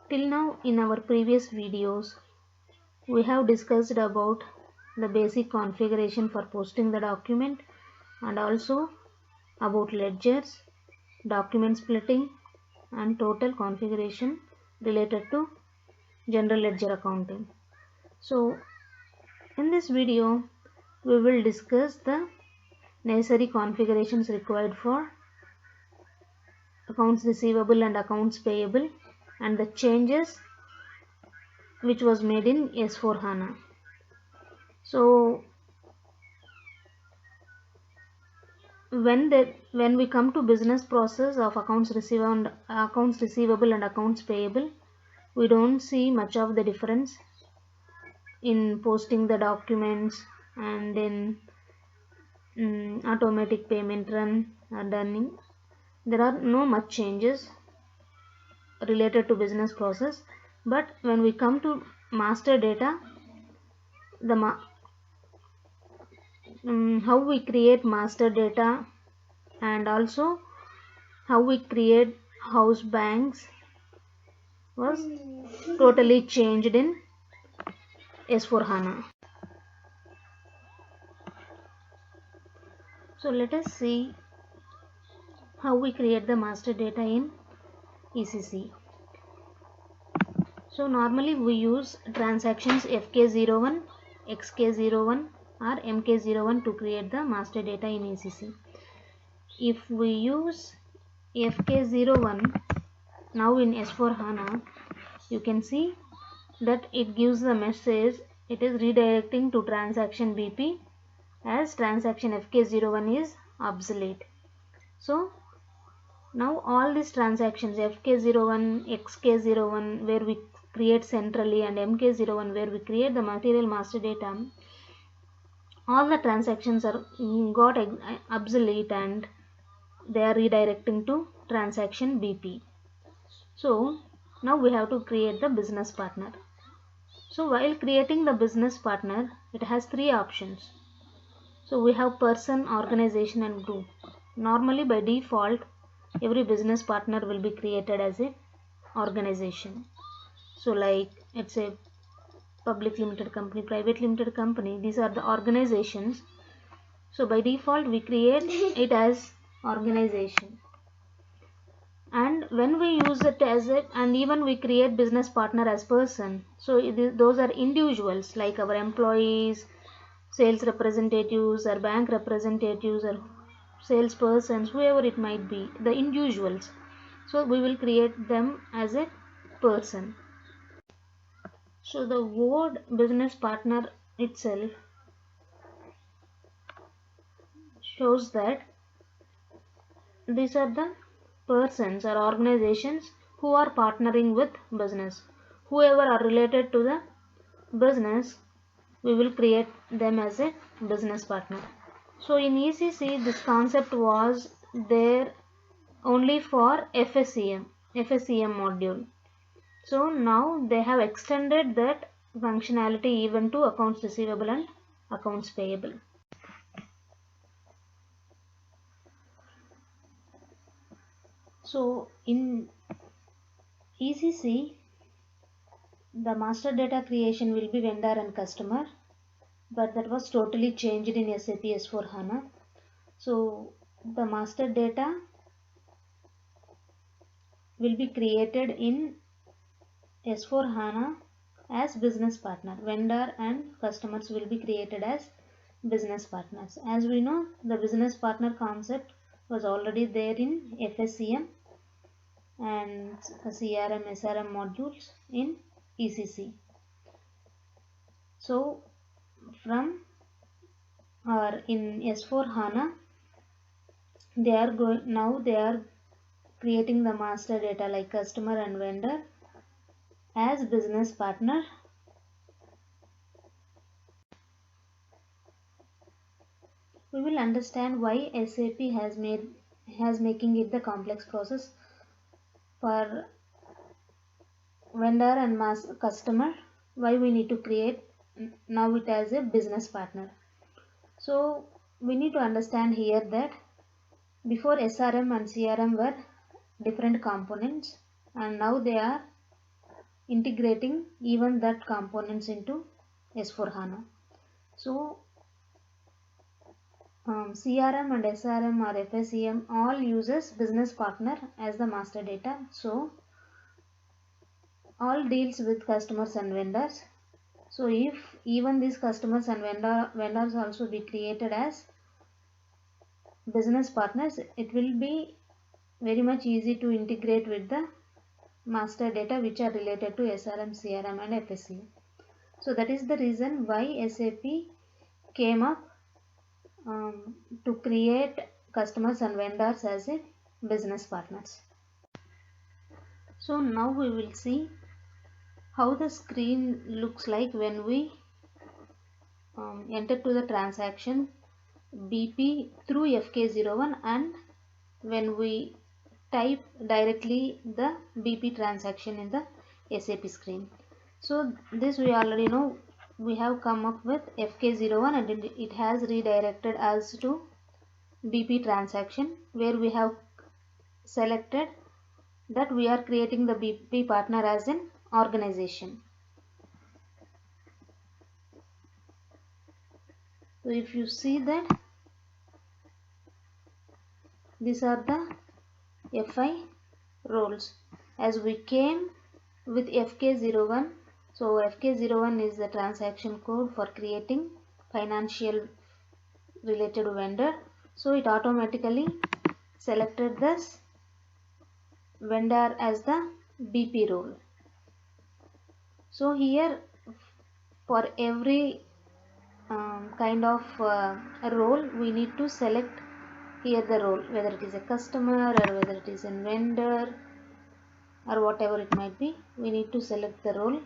Till now, in our previous videos, we have discussed about the basic configuration for posting the document and also about ledgers, document splitting and total configuration related to general ledger accounting. So in this video we will discuss the necessary configurations required for accounts receivable and accounts payable and the changes which was made in S4HANA. So when we come to business process of accounts receivable and accounts payable, we don't see much of the difference in posting the documents and in automatic payment run are done. There are no much changes related to business process, but when we come to master data, the how we create master data and also how we create house banks was totally changed in S4HANA. So let us see how we create the master data in ECC. So normally we use transactions FK01, XK01 or MK01 to create the master data in ECC. If we use FK01 now in S4HANA, you can see that it gives the message it is redirecting to transaction BP as transaction FK01 is obsolete. So now all these transactions FK01, XK01 where we create centrally and MK01 where we create the material master data, all the transactions are got obsolete and they are redirecting to transaction BP. So now we have to create the business partner. So while creating the business partner, it has three options. So we have person, organization and group. Normally by default, every business partner will be created as a organization. So like it's a public limited company, private limited company, these are the organizations. So by default we create it as organization. And when we use it as a, and even we create business partner as person, so those are individuals like our employees, sales representatives or bank representatives or salespersons, whoever it might be, the individuals. So we will create them as a person. So the word business partner itself shows that these are the persons or organizations who are partnering with business. Whoever are related to the business, we will create them as a business partner. So in ECC, this concept was there only for FSCM module. So now they have extended that functionality even to accounts receivable and accounts payable. So in ECC, the master data creation will be vendor and customer, but that was totally changed in SAP S4HANA. So the master data will be created in S4HANA as business partner. Vendor and customers will be created as business partners. As we know, the business partner concept was already there in FSCM and CRM, SRM modules in ECC. So from or in S4HANA, they are creating the master data like customer and vendor as business partner. We will understand why SAP has making it the complex process for vendor and customer, why we need to create now it as a business partner. So we need to understand here that before SRM and CRM were different components and now they are integrating even that components into S4HANA. So CRM and SRM or FSCM all uses business partner as the master data. So all deals with customers and vendors. So if even these customers and vendors also be created as business partners, it will be very much easy to integrate with the master data which are related to SRM, CRM and FSCM. So that is the reason why SAP came up to create customers and vendors as a business partners. So now we will see how the screen looks like when we enter to the transaction BP through FK01 and when we type directly the BP transaction in the SAP screen. So this we already know, we have come up with FK01 and it has redirected us to BP transaction where we have selected that we are creating the BP partner as an organization. So if you see that these are the FI roles as we came with FK01. So FK01 is the transaction code for creating financial related vendor. So it automatically selected this vendor as the BP role. So here for every kind of role we need to select here the role, whether it is a customer or whether it is a vendor or whatever it might be, we need to select the role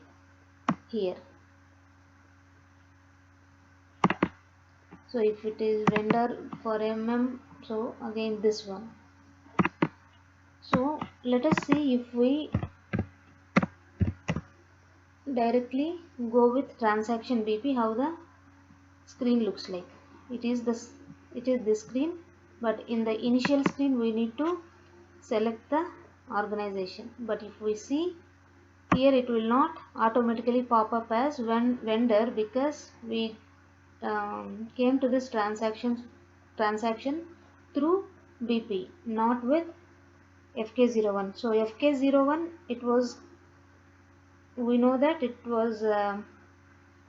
here. So if it is vendor for so again this one. So let us see if we directly go with transaction BP, how the screen looks like. It is this screen, but in the initial screen we need to select the organization. But if we see here, it will not automatically pop up as vendor because we came to this transaction through BP, not with FK01. So FK01, it was, we know that it was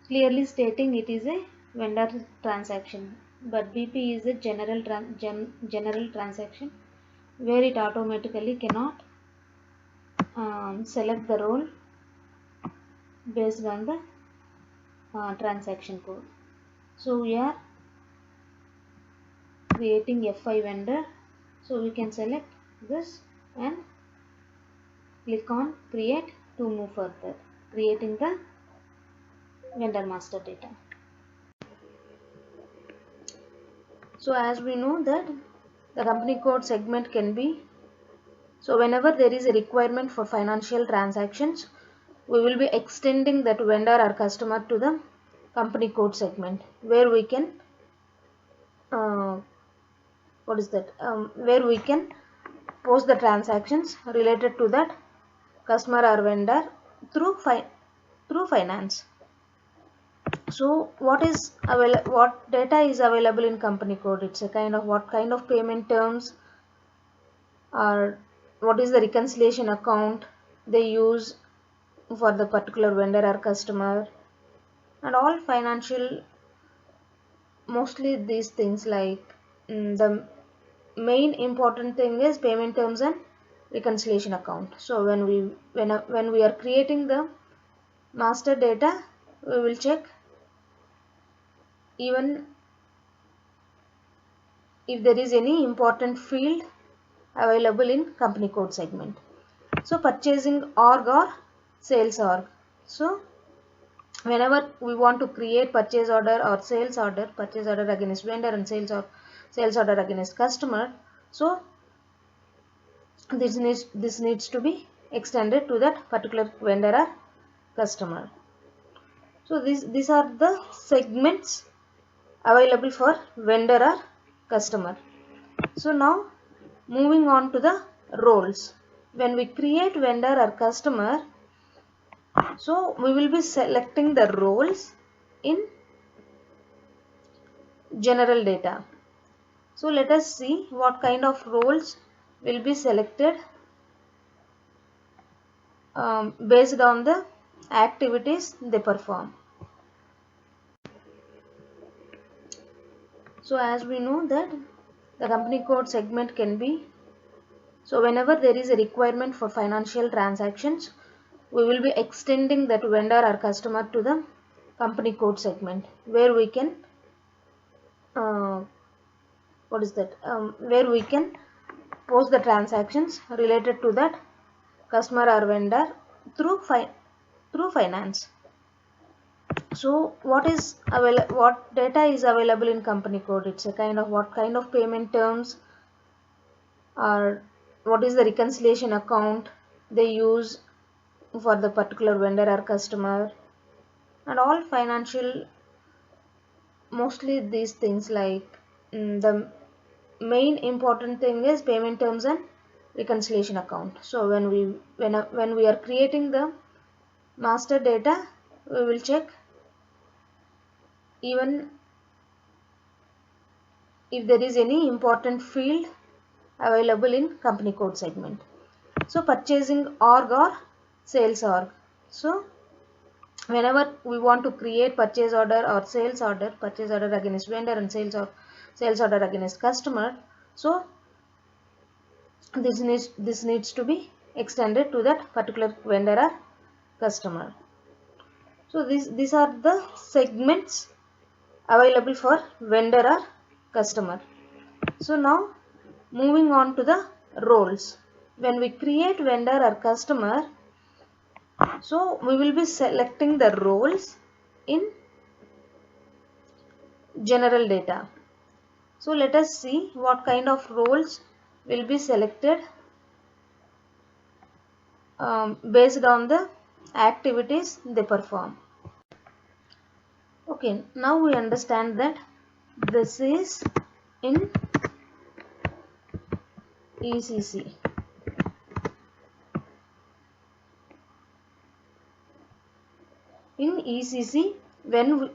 clearly stating it is a vendor transaction, but BP is a general transaction where it automatically cannot select the role based on the transaction code. So we are creating FI vendor, so we can select this and click on create to move further, creating the vendor master data. So as we know that the company code segment can be, so whenever there is a requirement for financial transactions, we will be extending that vendor or customer to the company code segment where we can where we can post the transactions related to that customer or vendor through finance. So what data is available in company code? It's a kind of what kind of payment terms, or what is the reconciliation account they use for the particular vendor or customer, and all financial, mostly these things like the main important thing is payment terms and reconciliation account. So when we are creating the master data, we will check even if there is any important field available in company code segment. So purchasing org or sales org. So whenever we want to create purchase order or sales order, purchase order against vendor and sales order against customer, so this needs to be extended to that particular vendor or customer. So these are the segments available for vendor or customer. So now moving on to the roles. When we create vendor or customer, So we will be selecting the roles in general data. So let us see what kind of roles will be selected based on the activities they perform. So as we know that the company code segment can be, so whenever there is a requirement for financial transactions, we will be extending that vendor or customer to the company code segment, where we can uh, where we can post the transactions related to that customer or vendor through finance. So what data is available in company code? It's a kind of what kind of payment terms, or what is the reconciliation account they use for the particular vendor or customer, and all financial, mostly these things like the main important thing is payment terms and reconciliation account. So when we are creating the master data, we will check even if there is any important field available in company code segment. So purchasing org or sales org. So whenever we want to create purchase order or sales order, purchase order against vendor and sales order against customer, so this needs to be extended to that particular vendor or customer. So these are the segments available for vendor or customer. So now moving on to the roles. When we create vendor or customer, so we will be selecting the roles in general data. So let us see what kind of roles will be selected based on the activities they perform. Okay, now we understand that this is in ECC. In ECC, when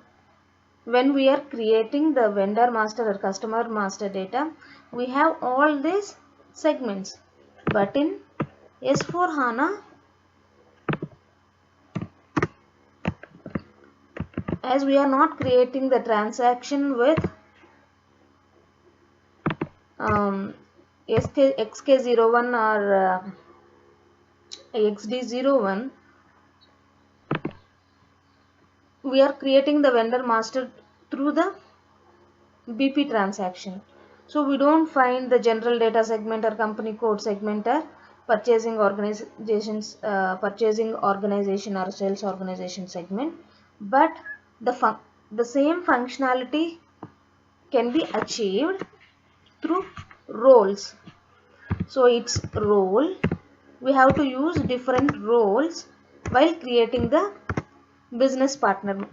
we are creating the vendor master or customer master data, we have all these segments. But in S4HANA, as we are not creating the transaction with XK01 or XD01, we are creating the vendor master through the BP transaction. So we don't find the general data segment or company code segment or purchasing organization or sales organization segment, but the same functionality can be achieved through roles. So it's role, we have to use different roles while creating the business partner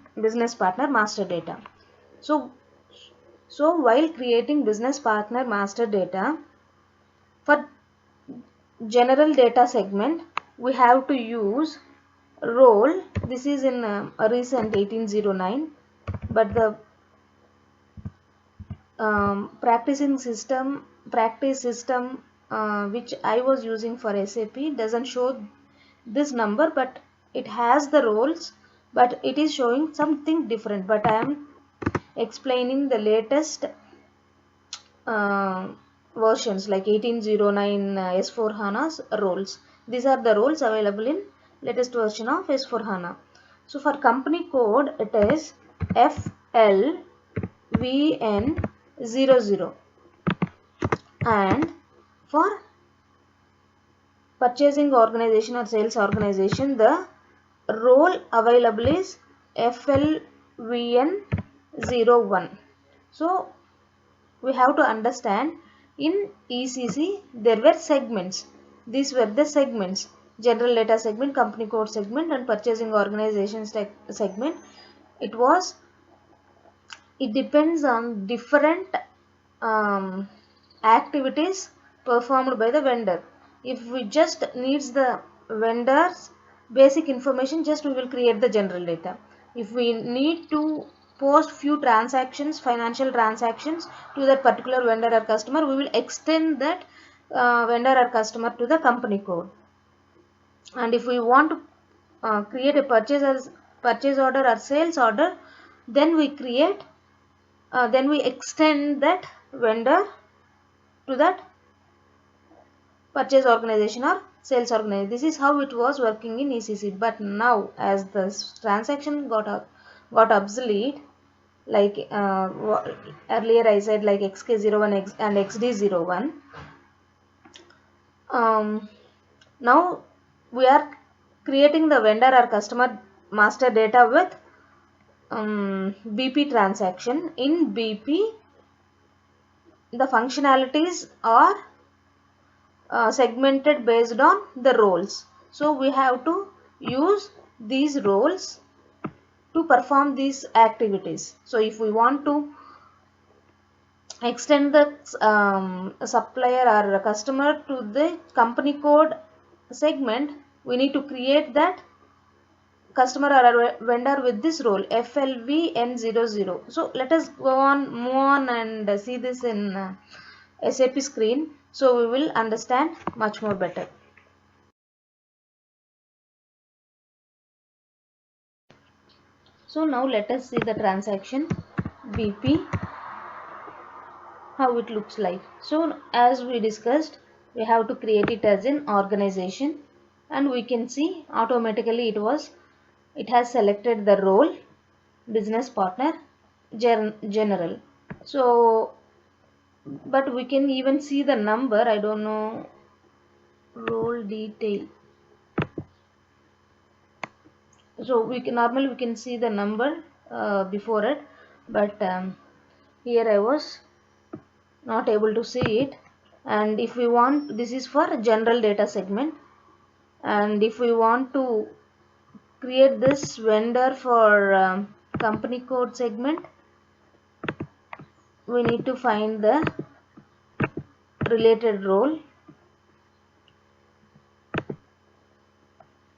master data. So while creating business partner master data for general data segment, we have to use role. This is in a recent 1809, but the practice system which I was using for SAP doesn't show this number, but it has the roles, but it is showing something different. But I am explaining the latest versions like 1809 S4HANA's roles. These are the roles available in latest version of S4HANA. So for company code, it is FLVN00, and for purchasing organization or sales organization, the role available is FLVN01. So we have to understand, in ECC there were segments. These were the segments: general data segment, company code segment, and purchasing organization segment. It depends on different activities performed by the vendor. If we just needs the vendors basic information, just we will create the general data. If we need to post few transactions, financial transactions to that particular vendor or customer, we will extend that vendor or customer to the company code. And if we want to create a purchase order or sales order, then we extend that vendor to that purchase organization or sales organization. This is how it was working in ECC. But now, as the transaction got obsolete, like earlier I said, like XK01 and XD01, now we are creating the vendor or customer master data with BP transaction. In BP, the functionalities are segmented based on the roles. So we have to use these roles to perform these activities. So if we want to extend the supplier or customer to the company code segment, we need to create that customer or vendor with this role FLVN00. So let us move on and see this in SAP screen, so we will understand much more better. So now let us see the transaction BP, how it looks like. So as we discussed, we have to create it as an organization, and we can see automatically it has selected the role business partner general. So but we can even see the number, I don't know, role detail. So we can see the number before it, but here I was not able to see it. And if we want, this is for general data segment, and if we want to create this vendor for company code segment, we need to find the related role.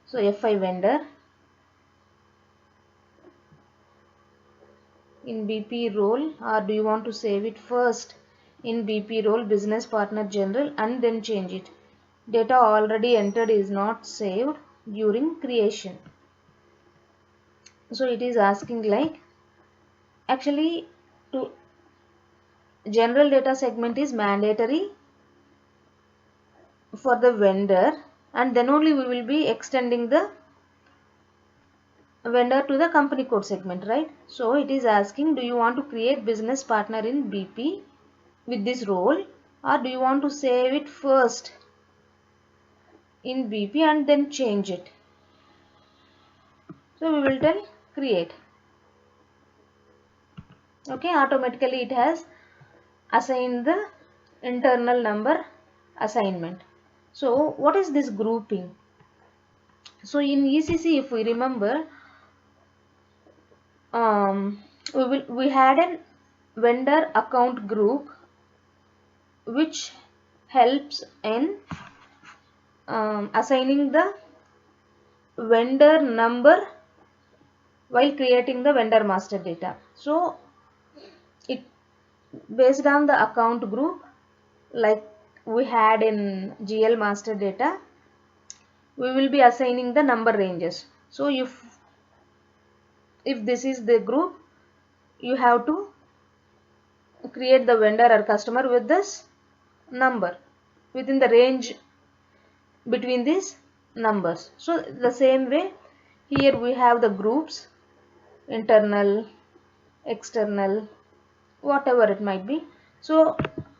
So FI vendor, in BP role, or do you want to save it first in BP role business partner general and then change it? Data already entered is not saved during creation. So it is asking, like, actually to general data segment is mandatory for the vendor, and then only we will be extending the vendor to the company code segment, right? So it is asking, do you want to create business partner in BP with this role, or do you want to save it first in BP and then change it? So we will tell create. Okay, automatically it has assigned the internal number assignment. So what is this grouping? So in ECC, if we remember, we had a vendor account group which helps in assigning the vendor number while creating the vendor master data. So it based on the account group, like we had in GL master data, we will be assigning the number ranges. So if this is the group, you have to create the vendor or customer with this number within the range between these numbers. So the same way here we have the groups, internal, external, whatever it might be. So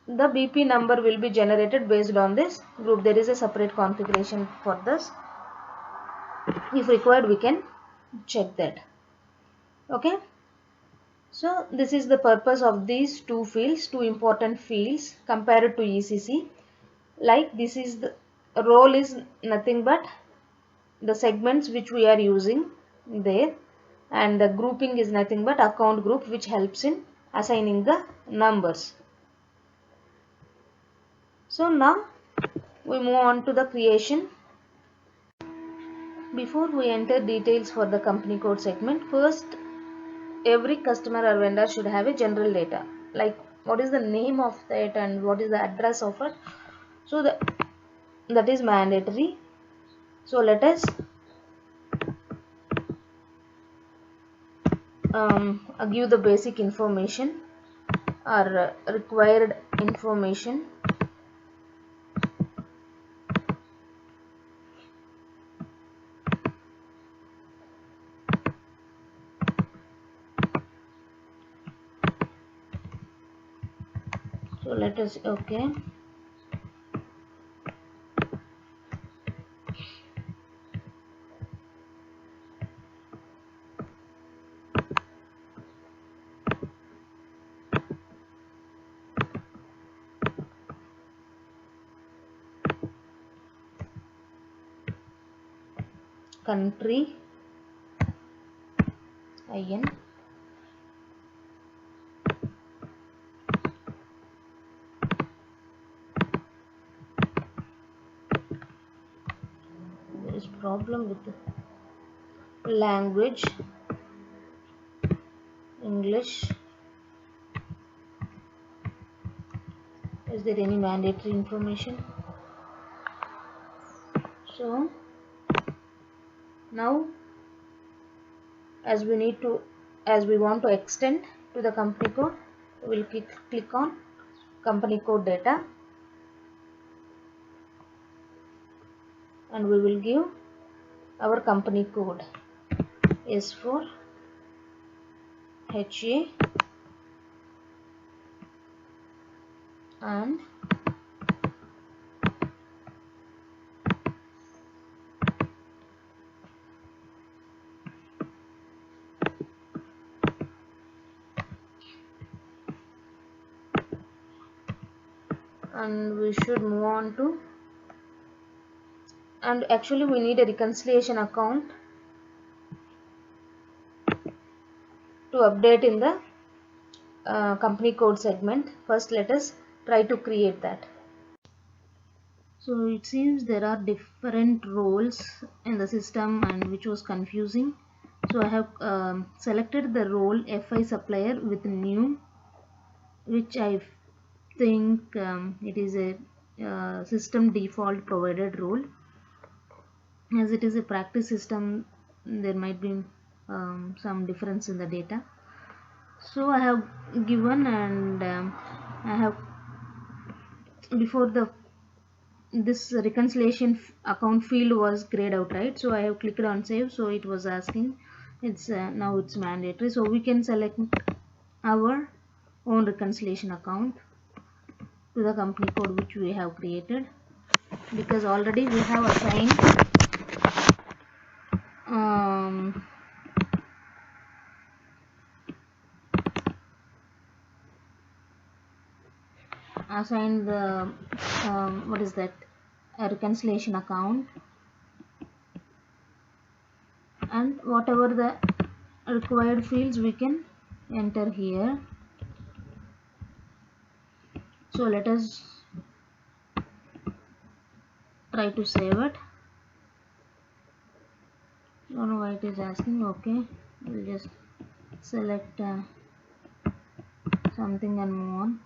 the BP number will be generated based on this group. There is a separate configuration for this. If required, we can check that. Okay. So this is the purpose of these two fields, two important fields compared to ECC. Like this is the role is nothing but the segments which we are using there, and the grouping is nothing but account group which helps in assigning the numbers. So now we move on to the creation. before we enter details for the company code segment, first every customer or vendor should have a general data, like what is the name of that and what is the address of it. So that is mandatory. So let us give the basic information or required information. So let us okay. Country IN, there is problem with the language, English. Is there any mandatory information? So now as we want to extend to the company code, we will click on company code data and we will give our company code is for HA and we should move on to, and actually we need a reconciliation account to update in the company code segment. First let us try to create that. So it seems there are different roles in the system and which was confusing. So I have selected the role FI supplier with new, which I think it is a system default provided role. As it is a practice system, there might be some difference in the data. So I have given, and I have, before this reconciliation account field was grayed out, right? So I have clicked on save. So it was asking, it's now it's mandatory. So we can select our own reconciliation account to the company code which we have created, because already we have assigned the what is that, a reconciliation account, and whatever the required fields we can enter here. So let us try to save it. I don't know why it is asking. Okay, we'll just select something and move on.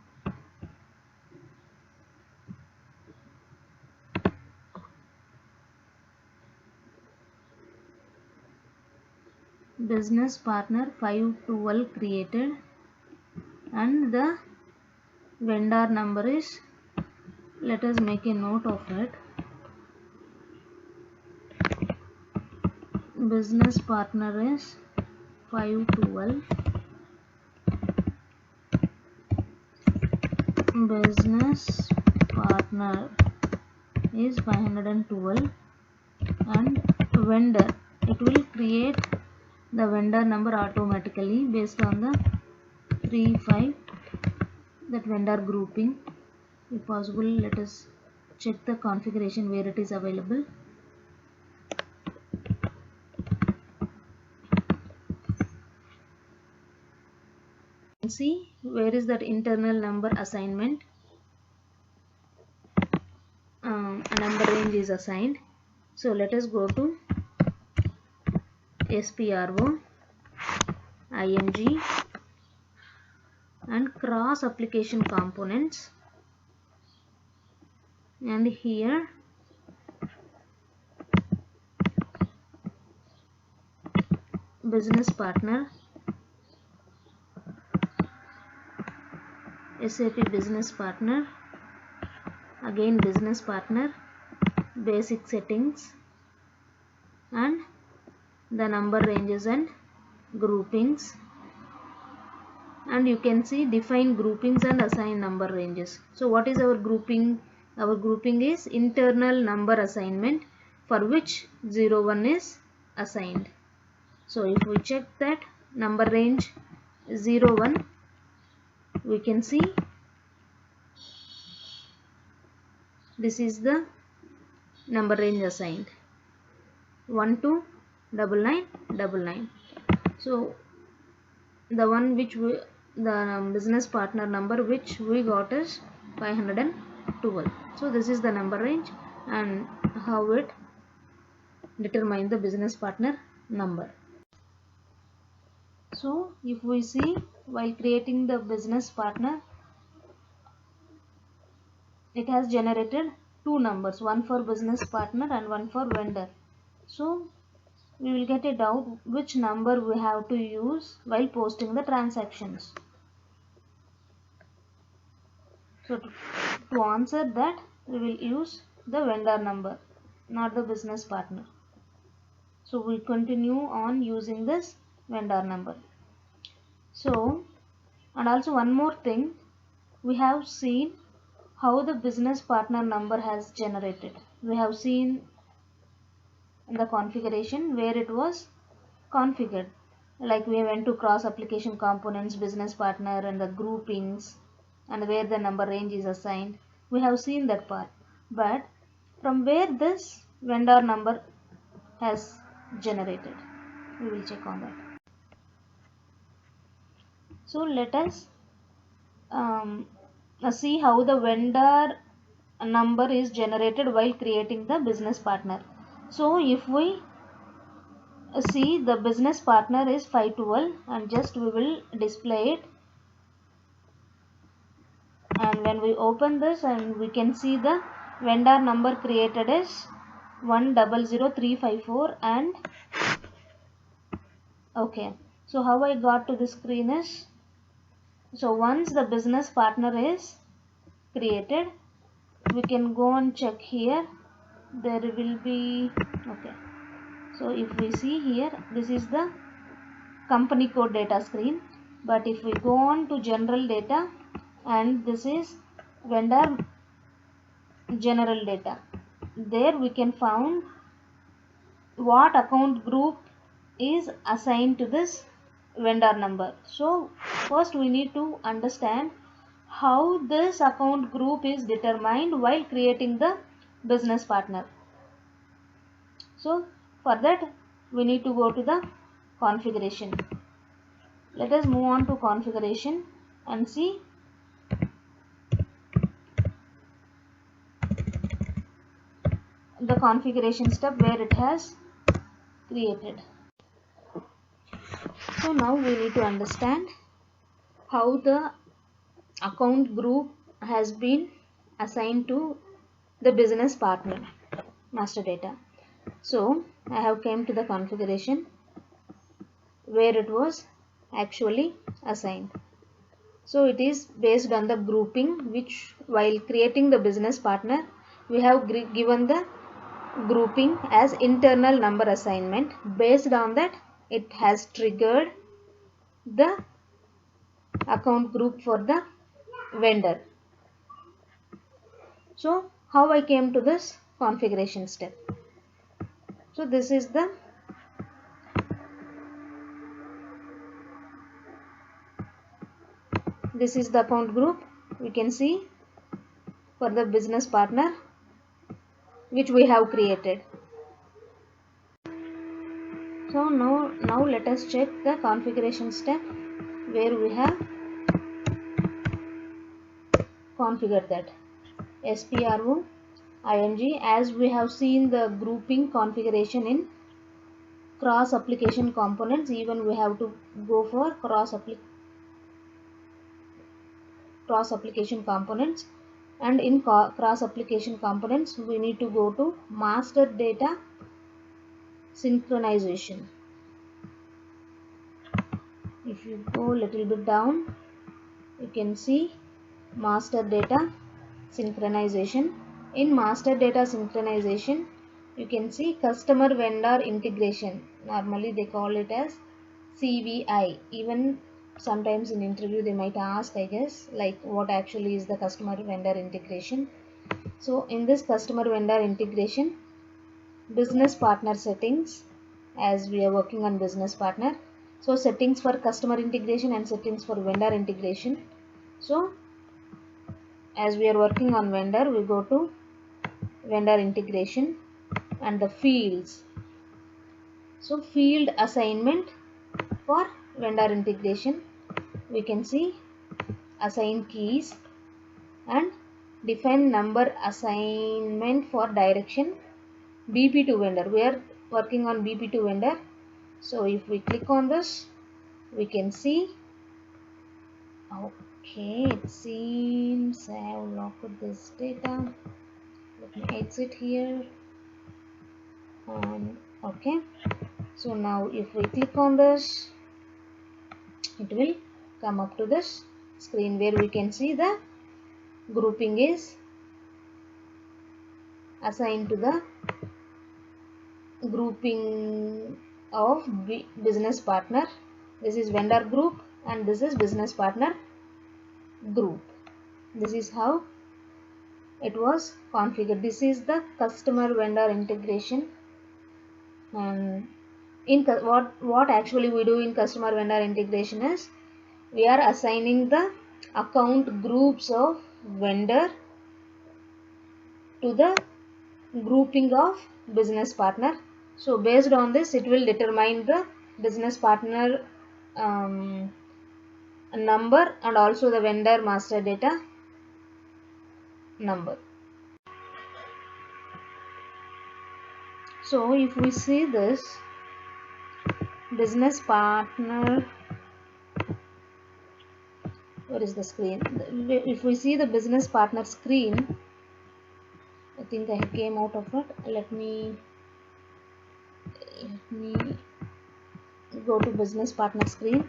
Business partner 512 created, and the vendor number is, let us make a note of it, business partner is 512, business partner is 512, and vendor, it will create the vendor number automatically based on the 3-5, that vendor grouping. If possible, let us check the configuration where it is available. See where is that internal number assignment. A number range is assigned. So let us go to SPRO, IMG, and cross application components, and here business partner, SAP business partner, again business partner, basic settings, and the number ranges and groupings, and you can see define groupings and assign number ranges. So what is our grouping? Our grouping is internal number assignment, for which 01 is assigned. So if we check that number range 01, we can see this is the number range assigned, 129999. So the one which the business partner number which we got is 512. So this is the number range and how it determines the business partner number. So if we see, while creating the business partner, it has generated two numbers, one for business partner and one for vendor. So we will get a doubt which number we have to use while posting the transactions. So to answer that, we will use the vendor number, not the business partner. So we continue on using this vendor number. So, and also one more thing, we have seen how the business partner number has generated. We have seen in the configuration where it was configured, like we went to cross application components, business partner, and the groupings, and where the number range is assigned. We have seen that part, but from where this vendor number has generated, we will check on that. So let us see how the vendor number is generated while creating the business partner. So if we see, the business partner is 512 and just we will display it, and when we open this, and we can see the vendor number created is 100354. And okay, so how I got to the screen is, so once the business partner is created, we can go and check here, there will be, okay, so if we see here, this is the company code data screen, but if we go on to general data, and this is vendor general data, there we can find what account group is assigned to this vendor number. So first we need to understand how this account group is determined while creating the business partner. So for that we need to go to the configuration. Let us move on to configuration and see the configuration step where it has created. So now we need to understand how the account group has been assigned to the business partner master data. So I have came to the configuration where it was actually assigned. So it is based on the grouping, which while creating the business partner, we have given the grouping as internal number assignment. Based on that, it has triggered the account group for the vendor. So how I came to this configuration step? So this is the account group we can see for the business partner which we have created. So now let us check the configuration step where we have configured that SPRO IMG, as we have seen the grouping configuration in cross application components, even we have to go for cross application components, and in cross application components we need to go to master data synchronization. If you go little bit down, you can see master data synchronization. In master data synchronization, you can see customer vendor integration. Normally they call it as CVI. Even sometimes in interview they might ask, I guess, like what actually is the customer vendor integration. So in this customer vendor integration, business partner settings, as we are working on business partner, so settings for customer integration and settings for vendor integration. So as we are working on vendor, we go to vendor integration and the fields. So field assignment for vendor integration, we can see assign keys and define number assignment for direction BP2 vendor. We are working on BP2 vendor. So if we click on this, we can see, okay, it seems I have locked this data. Let me exit here. And okay, so now if we click on this, it will come up to this screen where we can see the grouping is assigned to the grouping of business partner. This is vendor group and this is business partner group. This is how it was configured. This is the customer vendor integration. And in what actually we do in customer vendor integration is we are assigning the account groups of vendor to the grouping of business partner. So based on this, it will determine the business partner number and also the vendor master data number. So if we see this business partner, where is the screen? If we see the business partner screen, I think I came out of it. Let me go to business partner screen.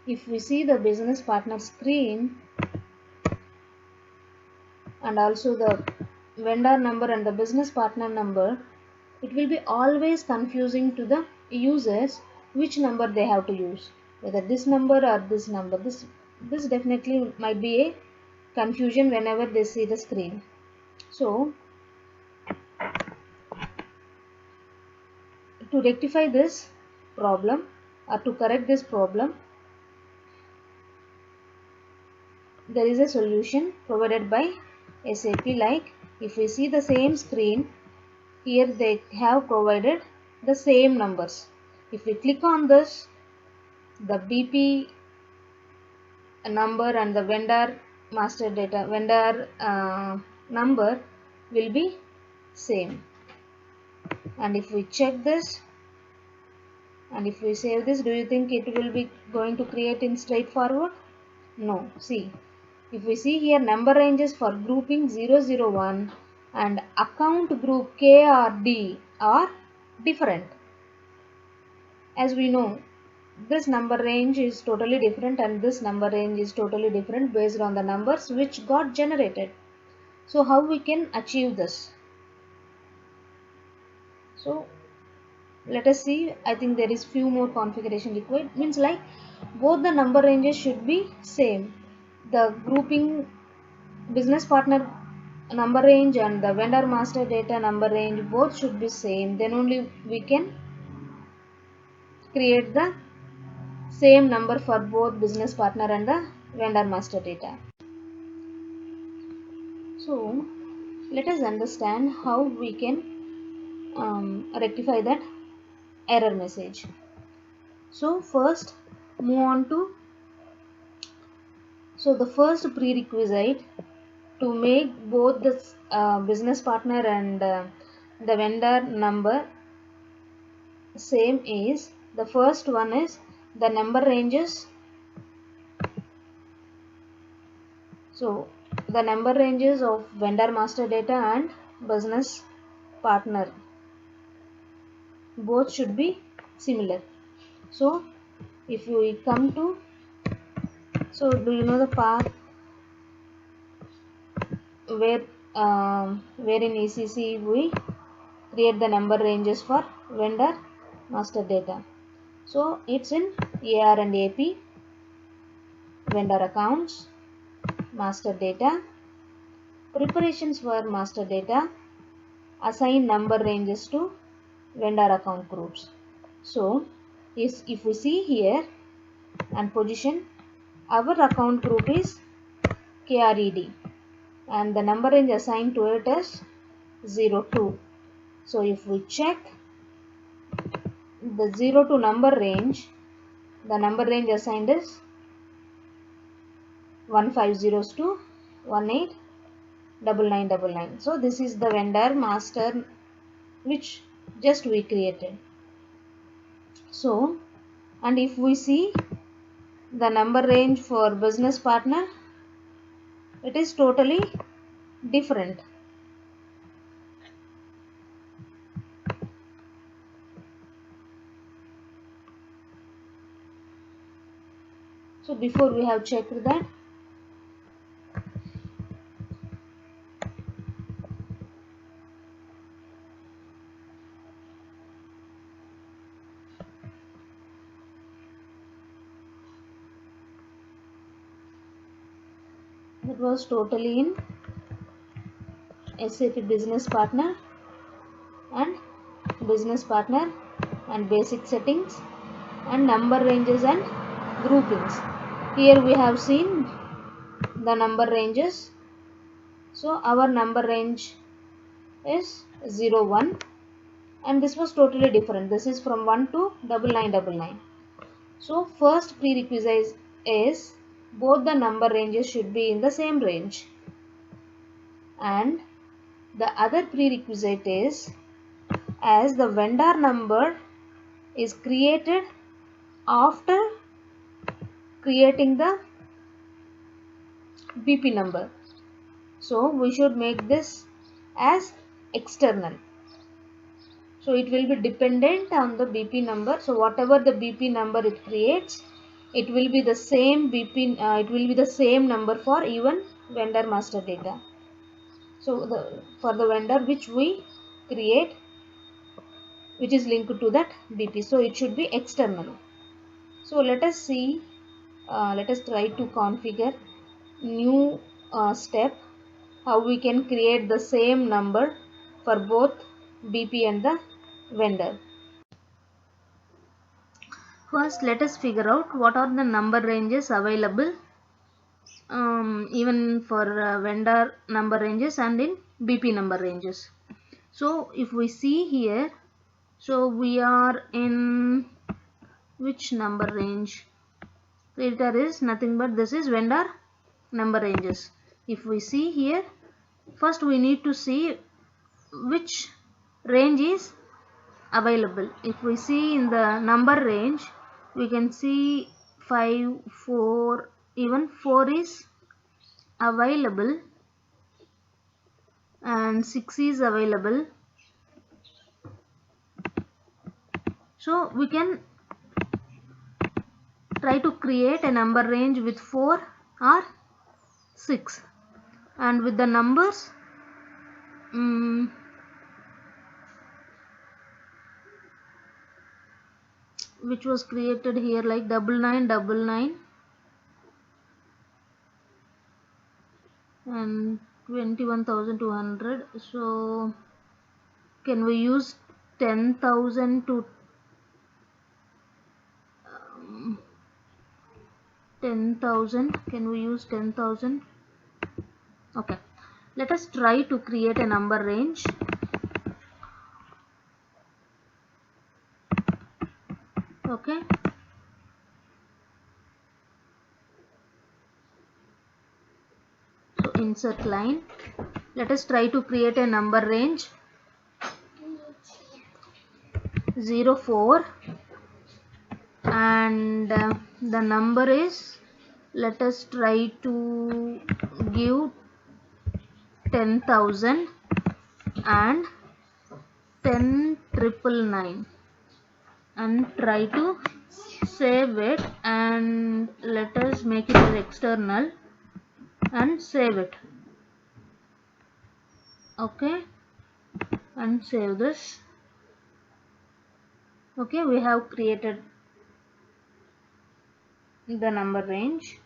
If we see the business partner screen and also the vendor number and the business partner number, it will be always confusing to the users which number they have to use, whether this number or this number. This definitely might be a confusion whenever they see the screen. So to rectify this problem or to correct this problem, there is a solution provided by SAP. Like if we see the same screen, here they have provided the same numbers. If we click on this, the BP number and the vendor master data vendor number will be same. And if we check this and if we save this, do you think it will be going to create in straightforward? No. See, if we see here, number ranges for grouping 001 and account group K or D are different. As we know, this number range is totally different and this number range is totally different based on the numbers which got generated. So how we can achieve this? So let us see. I think there is few more configuration required. Means like both the number ranges should be same. The grouping business partner number range and the vendor master data number range both should be same. Then only we can create the same number for both business partner and the vendor master data. So let us understand how we can rectify that error message. So first move on to, so the first prerequisite to make both the business partner and the vendor number same is, the first one is the number ranges. So the number ranges of vendor master data and business partner both should be similar. So if we come to, so do you know the path where in ECC we create the number ranges for vendor master data? So it's in AR and AP, vendor accounts, master data, preparations for master data, assign number ranges to vendor account groups. So if we see here and position, our account group is KRED and the number range assigned to it is 02. So if we check the 02 number range, the number range assigned is 150 to 189999. So this is the vendor master which just we created. So, and if we see the number range for business partner, it is totally different. So before we have checked that. It was totally in SAP business partner and basic settings and number ranges and groupings. Here we have seen the number ranges. So our number range is 01 and this was totally different. This is from 1 to 9999. So first prerequisite is both the number ranges should be in the same range, and the other prerequisite is as the vendor number is created after creating the BP number. So we should make this as external. So it will be dependent on the BP number. So whatever the BP number it creates, it will be the same BP. It will be the same number for even vendor master data. So for the vendor which we create, which is linked to that BP, so it should be external. So let us see. Let us try to configure new step how we can create the same number for both BP and the vendor. First, let us figure out what are the number ranges available even for vendor number ranges and in BP number ranges. So if we see here, so we are in which number range? Creditor is nothing but this is vendor number ranges. If we see here, first we need to see which range is available. If we see in the number range, we can see 5, 4, even 4 is available and 6 is available. So we can try to create a number range with 4 or 6, and with the numbers which was created here like 9999 and 21,200. So can we use 10,000 to 10,000? Can we use 10,000? Okay, let us try to create a number range. Okay, so insert line. Let us try to create a number range 04 and the number is, let us try to give 10,000 and 10,999 and try to save it, and let us make it as external and save it. Okay, and save this. Okay, we have created the number range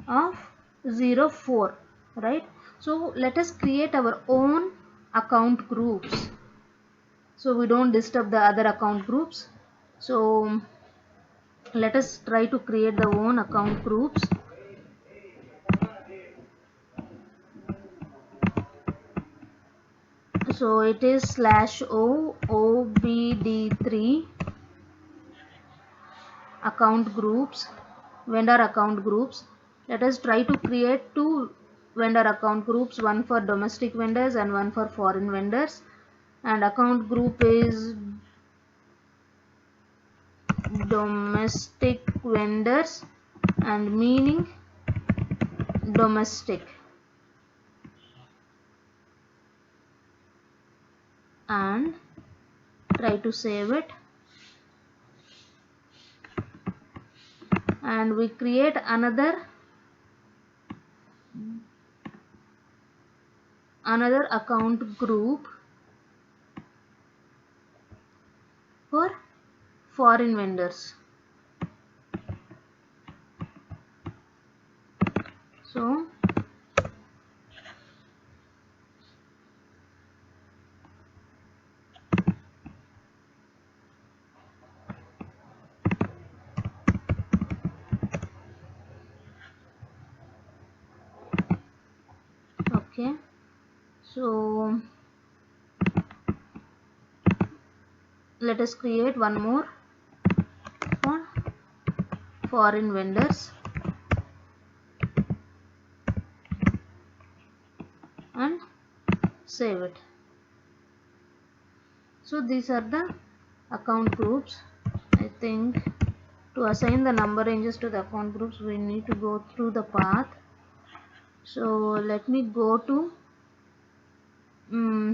of 04, right? So let us create our own account groups so we don't disturb the other account groups. So let us try to create the own account groups. So it is /o obd3 account groups, vendor account groups. Let us try to create two vendor account groups, one for domestic vendors and one for foreign vendors, and account group is domestic vendors and meaning domestic, and try to save it. And we create another account group for foreign vendors. So okay, so let us create one more for foreign vendors and save it. So these are the account groups. I think to assign the number ranges to the account groups we need to go through the path. So let me go to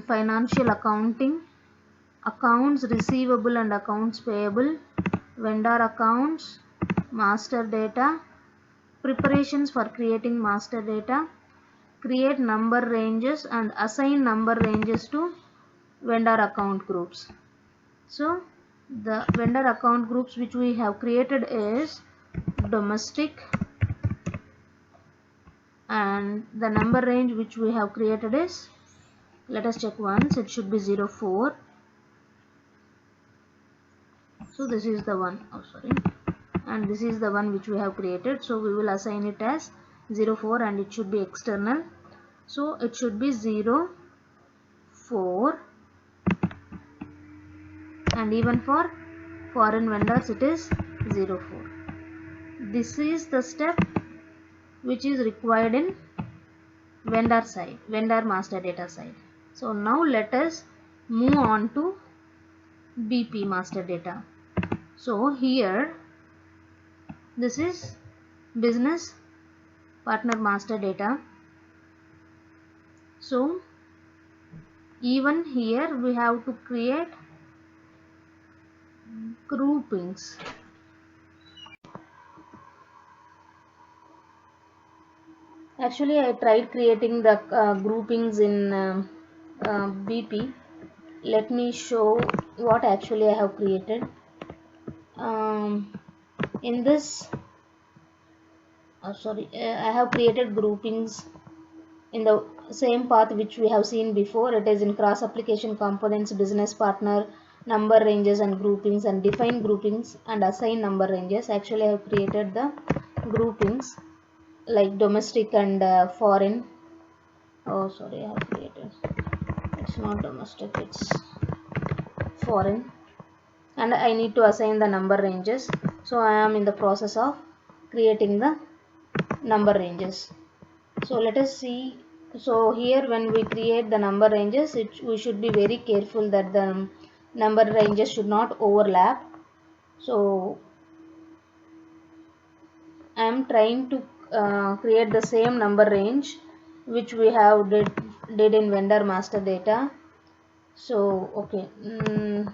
financial accounting, accounts receivable and accounts payable, vendor accounts, master data, preparations for creating master data, create number ranges and assign number ranges to vendor account groups. So the vendor account groups which we have created is domestic, and the number range which we have created is, let us check once, it should be 04. So this is the one, and this is the one which we have created. So we will assign it as 04 and it should be external. So it should be 04, and even for foreign vendors it is 04. This is the step which is required in vendor side, vendor master data side. So now let us move on to BP master data. So here this is business partner master data. So even here we have to create groupings. Actually I tried creating the groupings in BP. Let me show what actually I have created. In this I have created groupings in the same path which we have seen before. It is in cross application components, business partner, number ranges and groupings, and define groupings and assign number ranges. Actually I have created the groupings like domestic and foreign. I have created, it's not domestic, it's foreign, and I need to assign the number ranges. So I am in the process of creating the number ranges. So let us see. So here when we create the number ranges, we should be very careful that the number ranges should not overlap. So I am trying to create the same number range which we have did in vendor master data. So okay,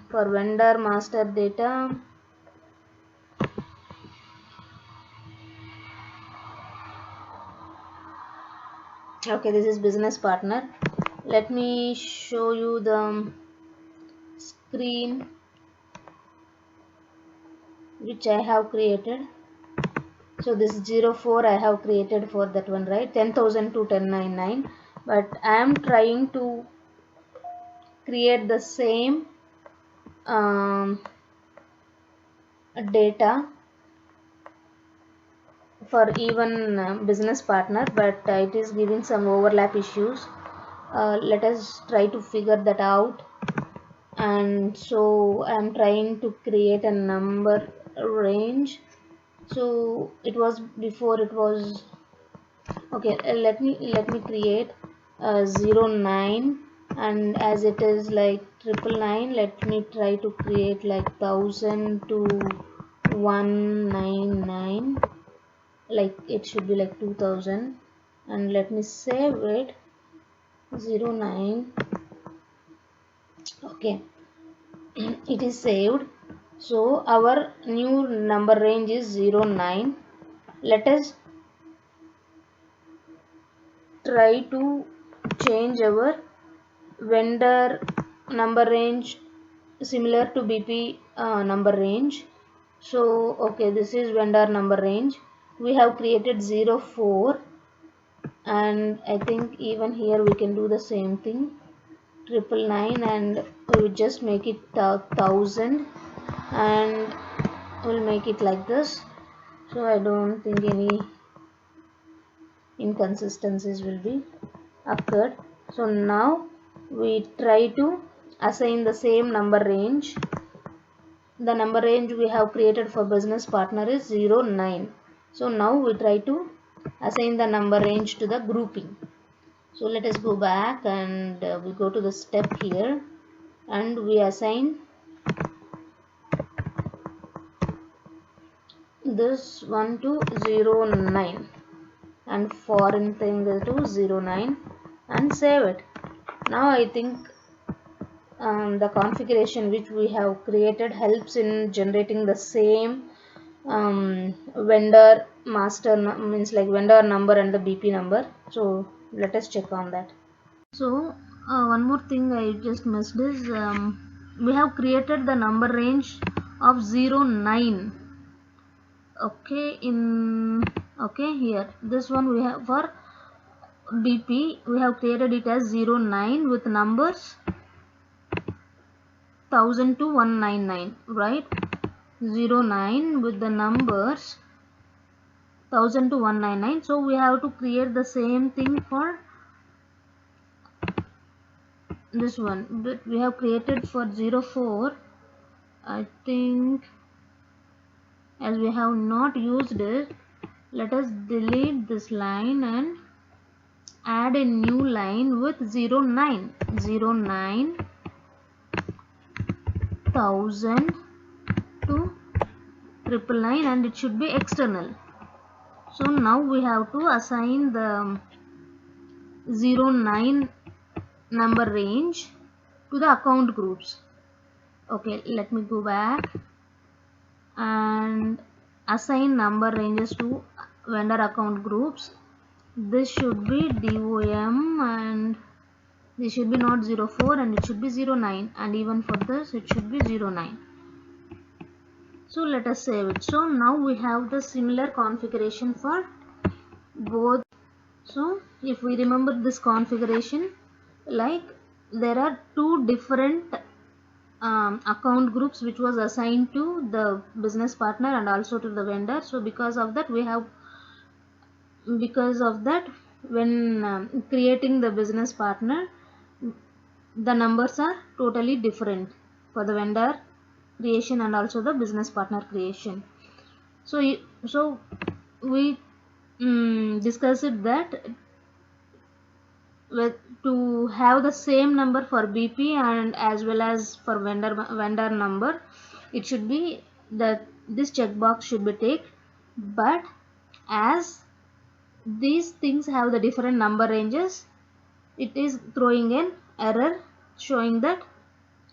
for vendor master data, okay, this is business partner. Let me show you the screen which I have created. So this 04 I have created for that one, right? 10,000 to 1099. But I am trying to create the same data for even business partner, but it is giving some overlap issues. Let us try to figure that out. And so I am trying to create a number range. So it was before, it was okay. Let me create 09, and as it is like 999, let me try to create like 1000 to 199, like it should be like 2000, and let me save it. 09, okay. It is saved. So our new number range is 09. Let us try to change our vendor number range similar to BP number range. So okay, this is vendor number range. We have created 04, and I think even here we can do the same thing, 999, and we will just make it 1000, and we'll make it like this. So I don't think any inconsistencies will be occurred. So now we try to assign the same number range. The number range we have created for business partner is 09. So now we try to assign the number range to the grouping. So let us go back, and we go to the step here, and we assign this one to 09 and foreign thing to 09, and save it. Now I think the configuration which we have created helps in generating the same vendor master, means like vendor number and the BP number. So let us check on that. So one more thing I just missed is we have created the number range of 09. Okay, okay, here this one we have for BP, we have created it as 09 with numbers 1000 to 199, right? 09 with the numbers 1000 to 199. So we have to create the same thing for this one, but we have created for 04. I think as we have not used it, let us delete this line and add a new line with 09 1000 to 999, and it should be external. So now we have to assign the 09 number range to the account groups. Okay, let me go back and assign number ranges to vendor account groups. This should be DOM, and this should be not 04, and it should be 09, and even for this it should be 09. So let us save it. So now we have the similar configuration for both. So if we remember this configuration, like there are two different account groups which was assigned to the business partner and also to the vendor. So because of that when creating the business partner, the numbers are totally different for the vendor creation and also the business partner creation. So we discussed that with to have the same number for BP and as well as for vendor number, it should be that this checkbox should be ticked. But as these things have the different number ranges, it is throwing an error showing that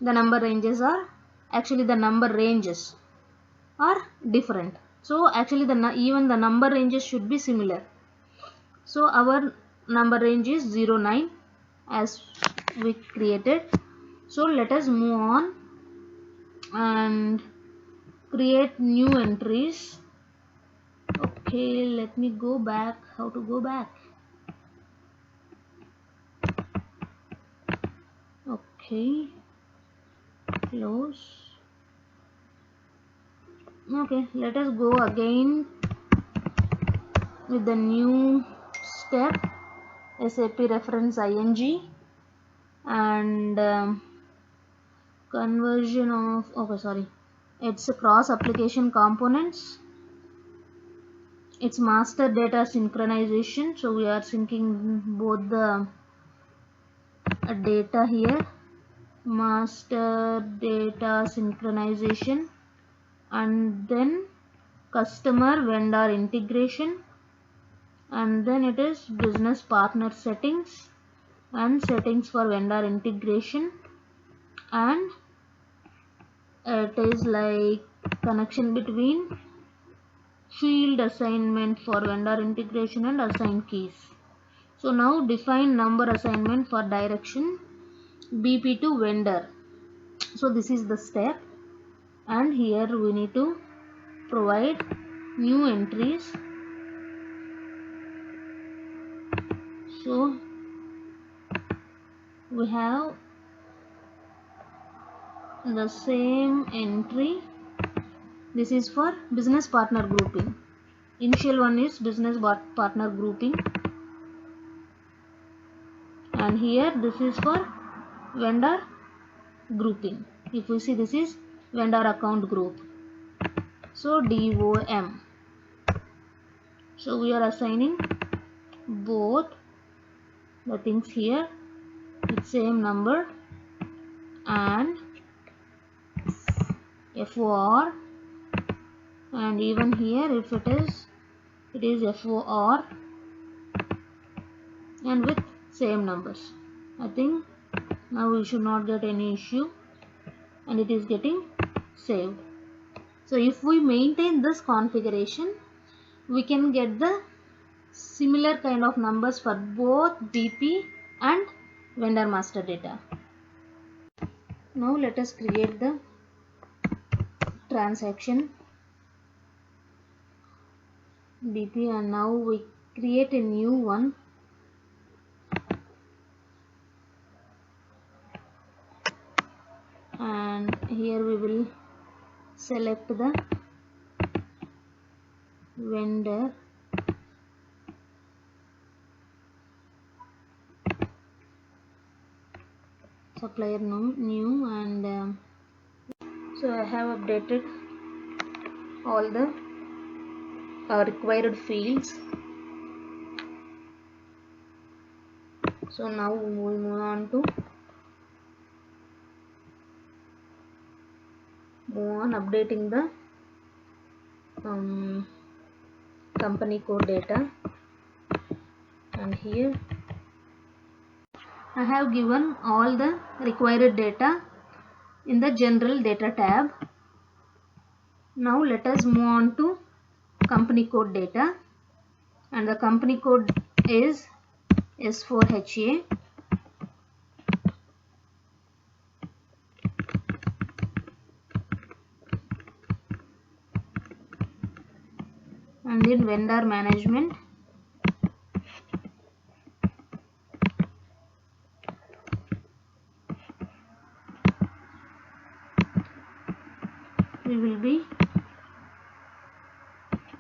the number ranges are different. So actually even the number ranges should be similar. So our number range is 09 as we created. So let us move on and create new entries. Okay, let me go back. How to go back? Okay, close. Okay, let us go again with the new step, SAP reference ing, and conversion of, okay, sorry, it's a cross application components, it's master data synchronization. So we are syncing both the data here, master data synchronization, and then customer vendor integration, and then it is business partner settings and settings for vendor integration, and it is like connection between field assignment for vendor integration and assign keys. So now define number assignment for direction BP to vendor. So this is the step, and here we need to provide new entries. So we have the same entry. This is for business partner grouping. Initial one is business partner grouping, and here this is for vendor grouping. If we see, this is vendor account group. So DOM. So we are assigning both the things here with same number, and FOR, and even here if it is FOR and with same numbers. I think now we should not get any issue, and it is getting saved. So if we maintain this configuration, we can get the similar kind of numbers for both BP and vendor master data. Now let us create the transaction BP, and now we create a new one. And here we will select the vendor, supplier new, and so I have updated all the required fields. So now we move on updating the company code data, and here I have given all the required data in the general data tab. Now let us move on to company code data, and the company code is S4HA. And in vendor management, we will be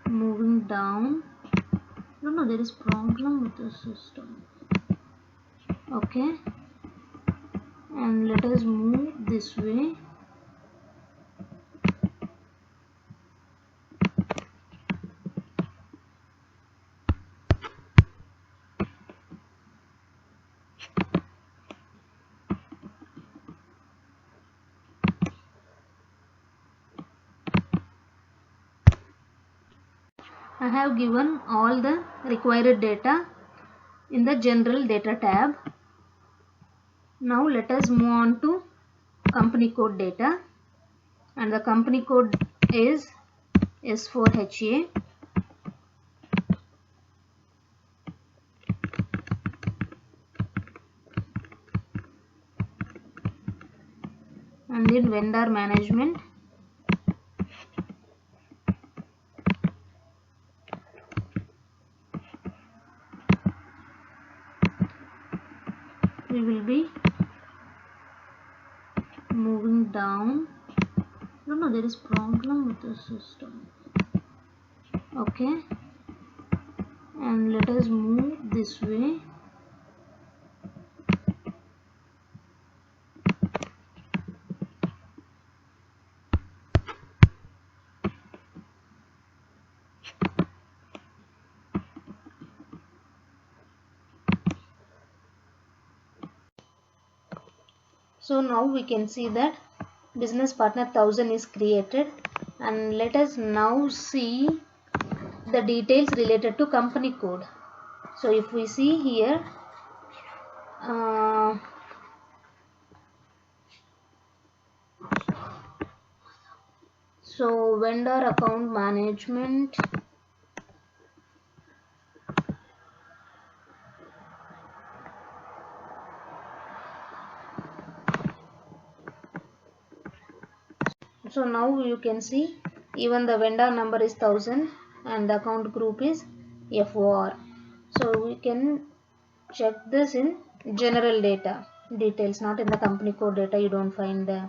moving down. I don't know, there is problem with the system. Okay, and let us move this way. I have given all the required data in the general data tab. Now let us move on to company code data, and the company code is S4HA. And in vendor management, we will be moving down. No, there is problem with the system. Okay, and let us move this way. So now we can see that business partner 1000 is created, and let us now see the details related to company code. So if we see here, so vendor account management, so now you can see even the vendor number is 1000 and the account group is FOR. So we can check this in general data details, not in the company code data. You don't find the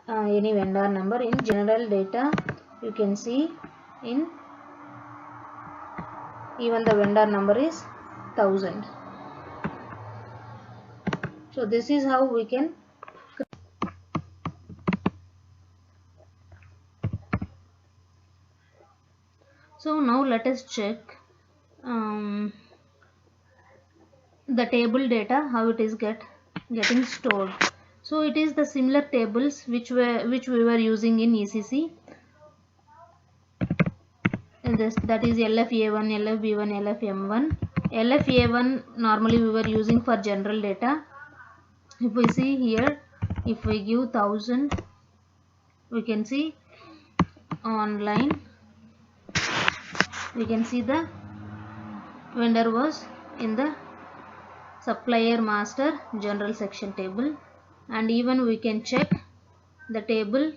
any vendor number. In general data you can see in even the vendor number is 1000. So this is how we can. So now let us check the table data, how it is getting stored. So it is the similar tables which we were using in ECC, and that is LFA1, LFB1, LFM1. LFA1 normally we were using for general data. If we see here, if we give 1000, we can see online, we can see the vendor was in the supplier master general section table, and even we can check the table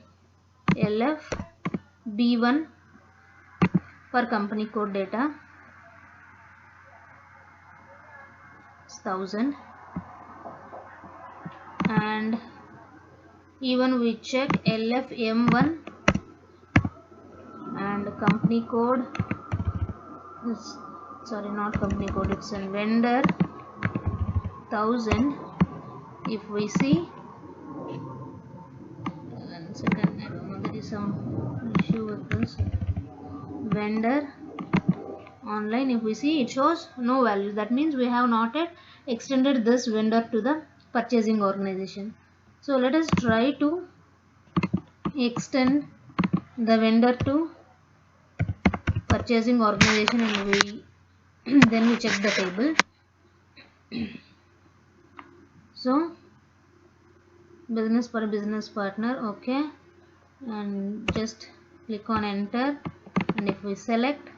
LFB1 for company code data is 1000, and even we check LFM1 and company code is, sorry, not company code, it's a vendor 1000. If we see, one second, I don't know, there is some issue with this vendor online. If we see, it shows no value. That means we have not yet extended this vendor to the purchasing organization. So let us try to extend the vendor to purchasing organization, and we then we check the table. So business per business partner, okay, and just click on enter, and if we select,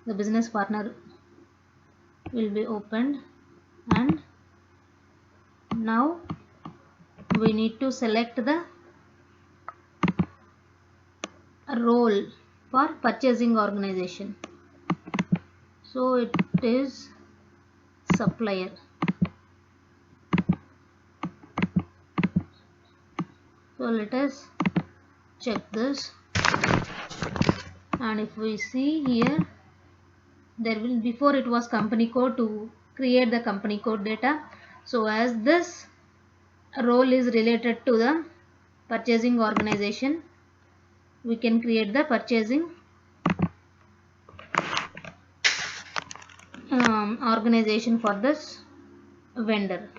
the business partner will be opened, and now we need to select the role for purchasing organization. So it is supplier. So let us check this, and if we see here, there will, before it was company code to create the company code data. So as this role is related to the purchasing organization, we can create the purchasing organization for this vendor.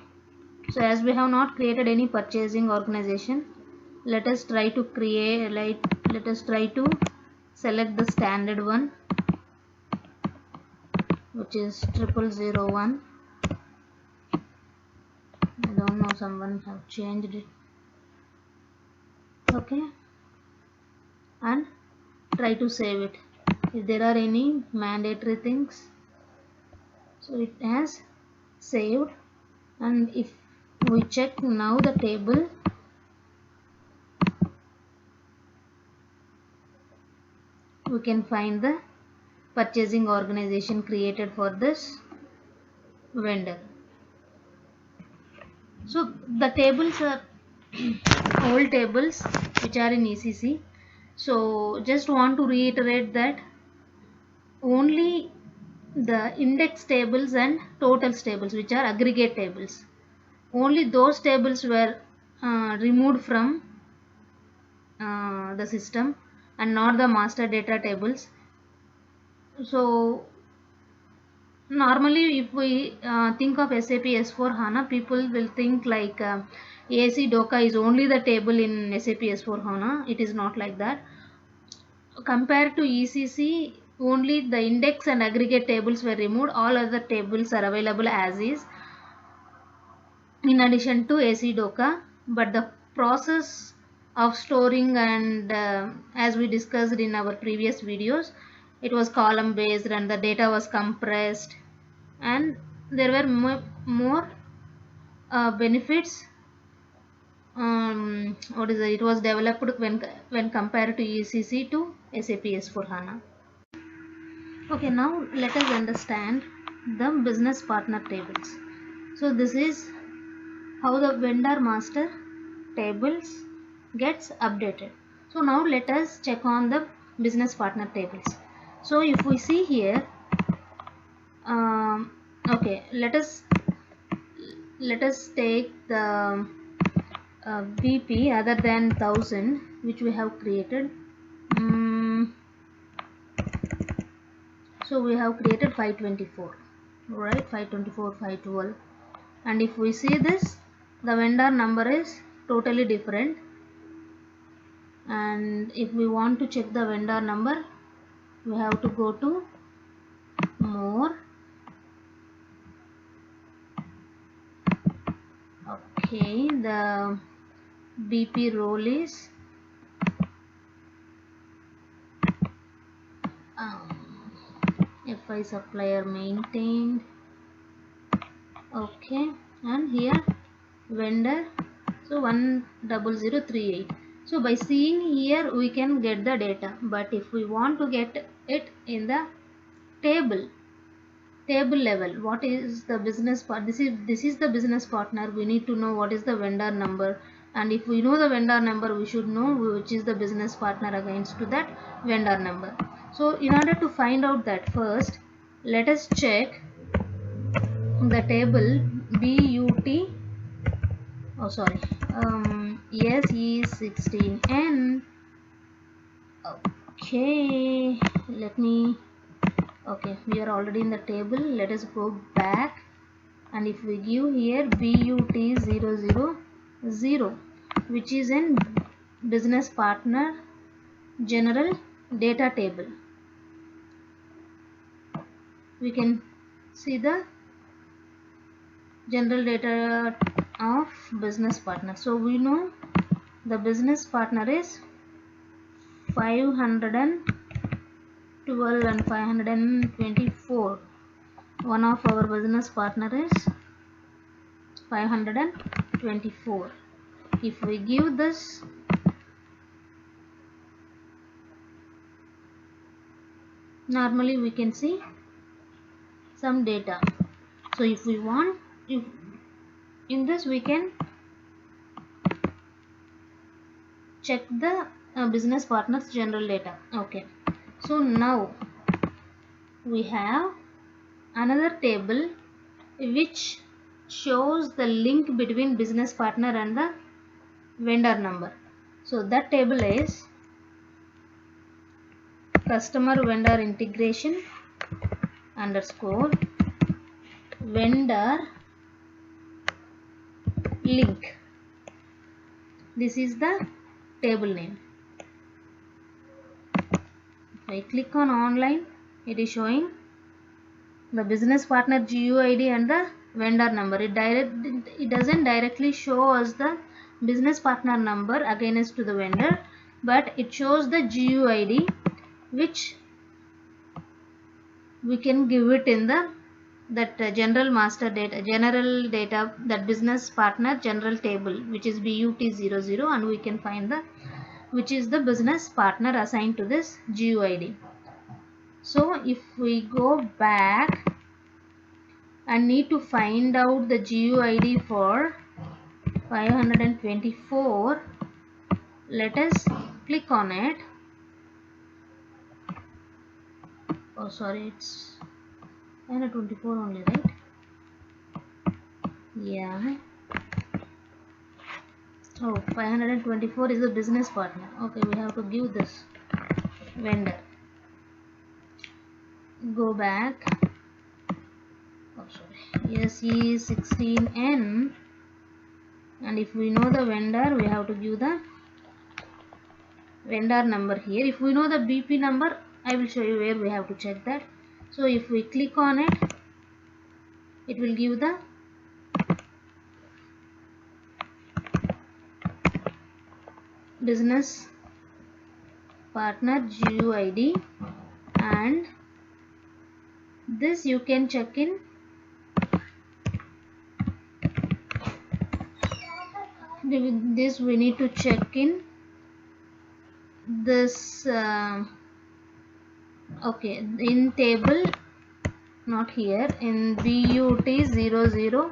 So as we have not created any purchasing organization, let us try to select the standard one, which is 0001. I don't know, someone have changed it. Okay, and try to save it. If there are any mandatory things, so it has saved. And if we check now the table, we can find the purchasing organization created for this vendor. So the tables are old tables which are in ECC. So just want to reiterate that only the index tables and totals tables, which are aggregate tables, only those tables were removed from the system and not the master data tables. So normally if we think of SAP S4HANA, people will think like AC DOCA is only the table in SAP S4HANA. It is not like that. Compared to ECC, only the index and aggregate tables were removed. All other tables are available as is in addition to AC DOCA. But the process of storing and as we discussed in our previous videos, it was column based and the data was compressed, and there were more benefits. What is it? It was developed when compared to ECC to SAP S4HANA. Okay, now let us understand the business partner tables. So this is how the vendor master tables gets updated. So now let us check on the business partner tables. So if we see here, okay, let us take the BP other than 1000 which we have created. So we have created 524, right? 524, 512, and if we see this, the vendor number is totally different. And if we want to check the vendor number, we have to go to more. Okay, the BP role is FI supplier maintained. Okay, and here vendor, so 10038. So by seeing here we can get the data, but if we want to get it in the table level, what is the business part, this is the business partner, we need to know what is the vendor number, and if we know the vendor number, we should know which is the business partner against to that vendor number. So in order to find out that, first let us check the table BUT, oh sorry, SE16N. Okay, let me, okay, we are already in the table. Let us go back, and if we give here BUT000, which is in business partner general data table, we can see the general data of business partner. So we know the business partner is 512 and 524. One of our business partner is 524. If we give this, normally we can see some data. So if we want, if in this we can check the business partners general data. Okay, so now we have another table which shows the link between business partner and the vendor number. So that table is customer vendor integration underscore vendor link. This is the table name. I click on online, it is showing the business partner GUID and the vendor number. It doesn't directly show us the business partner number against to the vendor, but it shows the GUID, which we can give it in the general master data, that business partner general table, which is BUT00, and we can find the which is the business partner assigned to this GUID. So if we go back and need to find out the GUID for 524, let us click on it. Oh sorry, it's 524 only, right? Yeah. Oh, 524 is the business partner. Okay, we have to give this vendor. Go back. Oh sorry, SE16N, and if we know the vendor, we have to give the vendor number here. If we know the BP number, I will show you where we have to check that. So if we click on it, it will give the business partner GUID, and this you can check in this. We need to check in this okay, in table, not here, in BUT000,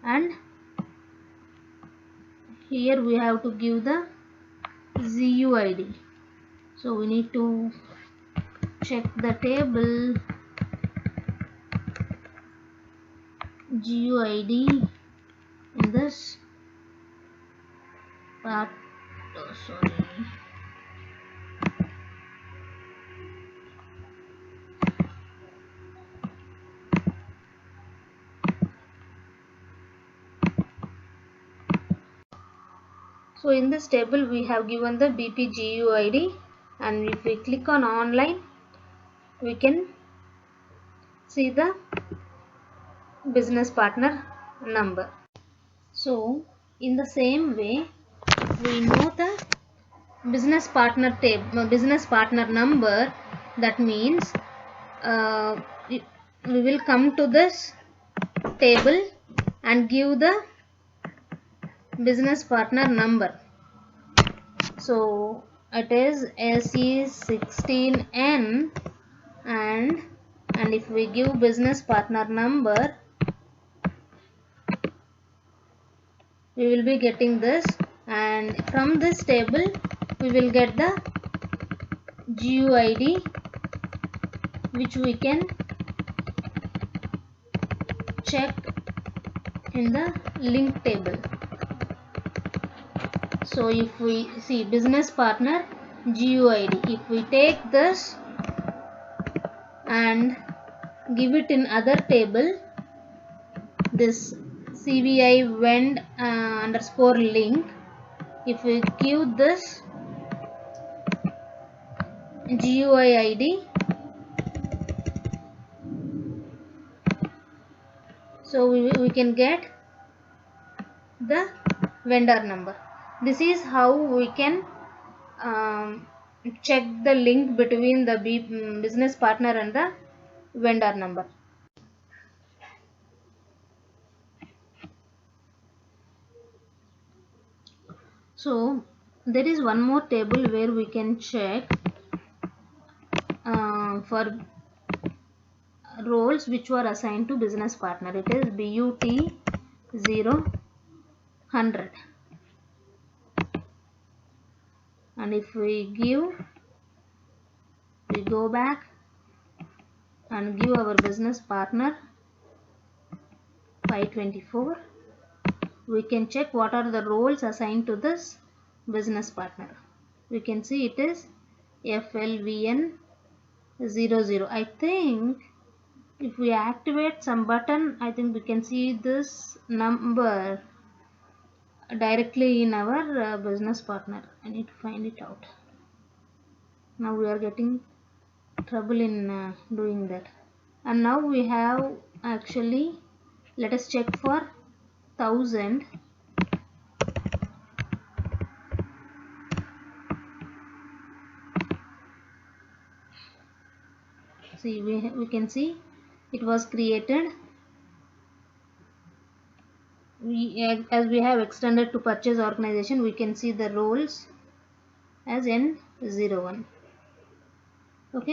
and here we have to give the GUID. So we need to check the table GUID in this part. Oh sorry, so in this table we have given the BP GUID, and if we click on online, we can see the business partner number. So in the same way, we know the business partner number. That means we will come to this table and give the business partner number. So it is SE16N, and if we give business partner number, we will be getting this, and from this table we will get the GUID, which we can check in the link table. So if we see business partner GUID, if we take this and give it in other table, this CVI vend underscore link, if we give this GUID, so we can get the vendor number. This is how we can check the link between the business partner and the vendor number. So there is one more table where we can check for roles which were assigned to business partner. It is BUT000, and if we go back and give our business partner 524, we can check what are the roles assigned to this business partner. We can see it is FLVN00. I think if we activate some button, I think we can see this number directly in our business partner. I need to find it out. Now we are getting trouble in doing that. And now we have actually, let us check for 1000. See, we can see it was created. As we have extended to purchase organization, we can see the roles as N01. Okay.